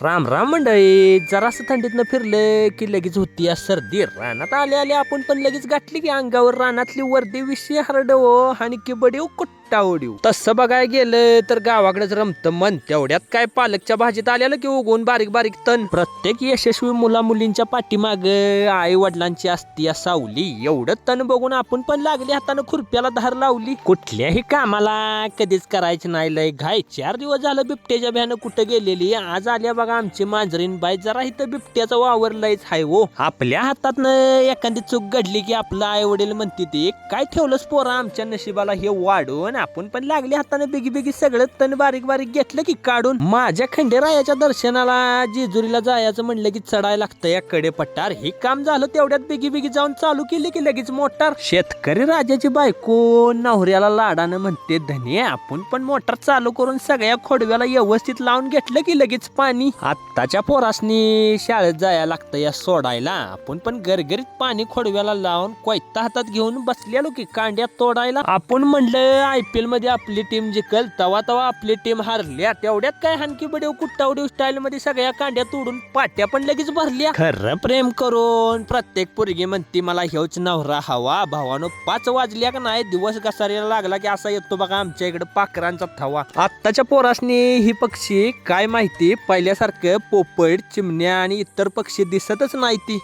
राम राम मंडळी. जरासं थंडीतनं फिरलं की लगेच होती या सर्दी. रानात आले आले आपण पण लगेच गाठली की अंगावर रानातली वर्दी विषय हरडव आणि की बडीव कुट्टा उडीव. तसं बघायला गेलं तर गावाकडेच रमतं मन. तेवढ्यात काय पालकच्या भाजीत आलेलं की उगवून बारीक बारीक तण. प्रत्येक यशस्वी मुला मुलींच्या पाठीमाग आई वडिलांची असती या सावली. एवढं तण बघून आपण पण लागली हातानं खुरप्याला धार लावली. कुठल्याही कामाला कधीच करायचं नाही लय घाय. 4 दिवस झालं बिबट्याच्या भ्यानं कुठं गेलेली. आज आल्या बघा आमची मांजरीन बाई. जरा इथं बिबट्याचा वावर लयच हाय हो. आपल्या हातातनं एखादी चूक घडली की आपलं आई वडील म्हणते ते काय ठेवलंस पोरा आमच्या नशिबाला हे वाढून. आपण पण लागले हातानं बिगी बिगी सगळं तण बारीक बारीक घेतलं की काढून. माझ्या खंडेरायाच्या दर्शनाला जेजुरीला जायचं म्हणलं की चढायला लागतं या कडेपट्टार. हे काम झालं तेवढ्यात बिगी बिगी जाऊन चालू केली की लगेच मोटार. शेतकरी राजाची बायको नवऱ्याला लाडानं म्हणते धनी. आपण पण मोटार चालू करून सगळ्या खोडव्याला व्यवस्थित लावून घेतलं की लगेच पाणी. आत्ताच्या पोरासनी शाळेत जायला लागतं या सोडायला. आपण पण गरगरीत पाणी खोडव्याला लावून कोयता हातात घेऊन बसलेलो की कांड्यात तोडायला. आपण म्हणलं IPL मध्ये आपली टीम जिंकल. तवा तवा आपली टीम हारल्या. तेवढ्यात काय हानकी बडीव कुट्टा उडीव स्टाईल मध्ये सगळ्या कांड्या तोडून पाट्या पण लगेच भरल्या. खरं प्रेम करून प्रत्येक पोरगी म्हणते मला ह्योच नवरा हवा. भावानो 5 वाजल्या का नाही दिवस घसारीला लागला की असा येतो बघा आमच्या इकडे पाखरांचा थवा. आत्ताच्या पोरासनी ही पक्षी काय माहिती पहिल्यासारखं पोपट चिमण्या आणि इतर पक्षी दिसतच नाही ती.